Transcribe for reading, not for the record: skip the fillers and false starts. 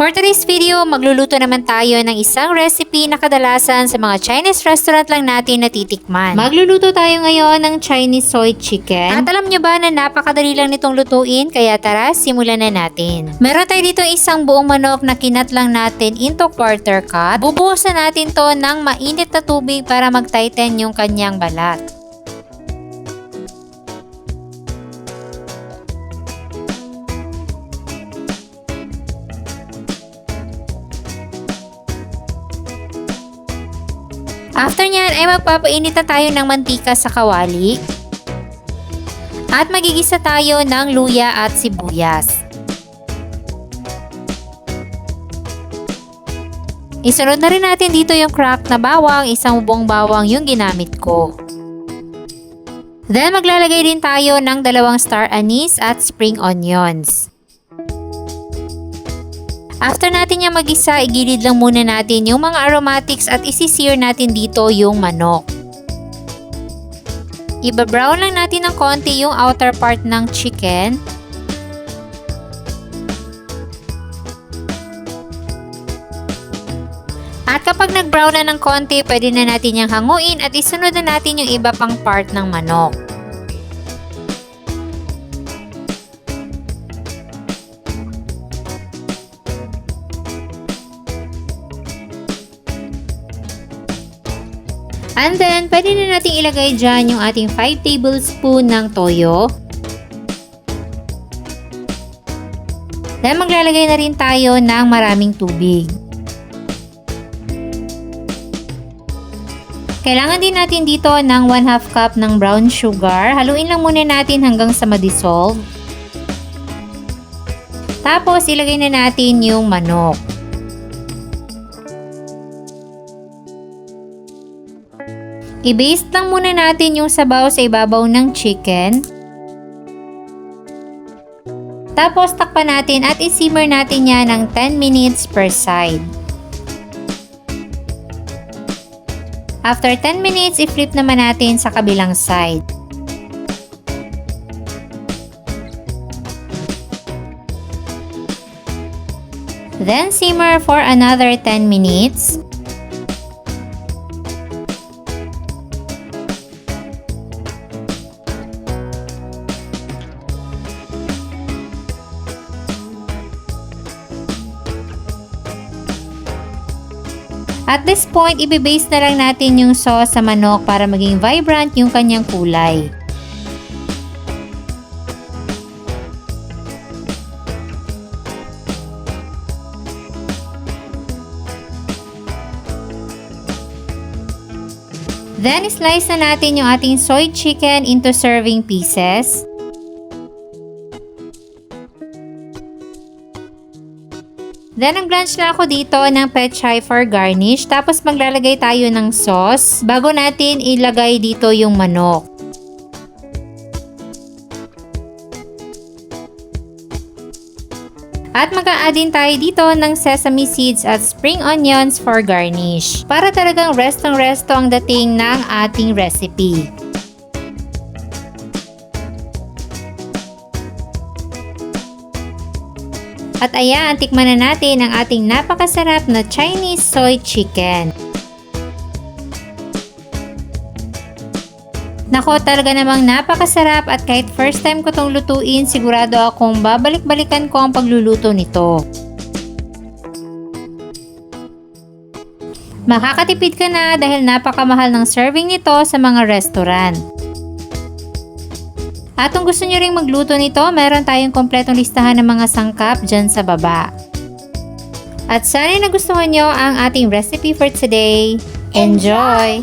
For today's video, magluluto naman tayo ng isang recipe na kadalasan sa mga Chinese restaurant lang natin natitikman. Magluluto tayo ngayon ng Chinese soy chicken. At alam nyo ba na napakadali lang nitong lutuin? Kaya tara, simulan na natin. Meron tayo dito isang buong manok na kinat lang natin into quarter cut. Bubuhusan natin to ng mainit na tubig para mag-tighten yung kanyang balat. After nyan ay magpapainit na tayo ng mantika sa kawali at magigisa tayo ng luya at sibuyas. Isunod na rin natin dito yung cracked na bawang, isang buong bawang yung ginamit ko. Then maglalagay din tayo ng 2 star anise at spring onions. After natin yung mag-isa, igilid lang muna natin yung mga aromatics at isi-sear natin dito yung manok. Iba-brown lang natin ng konti yung outer part ng chicken. At kapag nag-brown na ng konti, pwede na natin yung hanguin at isunod na natin yung iba pang part ng manok. And then, pwede na natin ilagay dyan yung ating 5 tablespoon ng toyo. Then, maglalagay na rin tayo ng maraming tubig. Kailangan din natin dito ng 1/2 cup ng brown sugar. Haluin lang muna natin hanggang sa ma-dissolve. Tapos, ilagay na natin yung manok. I-baste lang muna natin yung sabaw sa ibabaw ng chicken. Tapos takpan natin at i-simmer natin yan ng 10 minutes per side. After 10 minutes, i-flip naman natin sa kabilang side. Then simmer for another 10 minutes. At this point, i-baste na lang natin yung sauce sa manok para maging vibrant yung kanyang kulay. Then, slice na natin yung ating soy chicken into serving pieces. Then, ang-blanch lang ako dito ng pechay for garnish. Tapos, maglalagay tayo ng sauce bago natin ilagay dito yung manok. At mag-a-add din tayo dito ng sesame seeds at spring onions for garnish. Para talagang restong-resto ang dating ng ating recipe. At ayan, tikman na natin ang ating napakasarap na Chinese soy chicken. Nako, talaga namang napakasarap at kahit first time ko itong lutuin, sigurado akong babalik-balikan ko ang pagluluto nito. Makakatipid ka na dahil napakamahal ng serving nito sa mga restaurant. At kung gusto nyo ring magluto nito, meron tayong kompletong listahan ng mga sangkap dyan sa baba. At sana nagustuhan nyo ang ating recipe for today. Enjoy!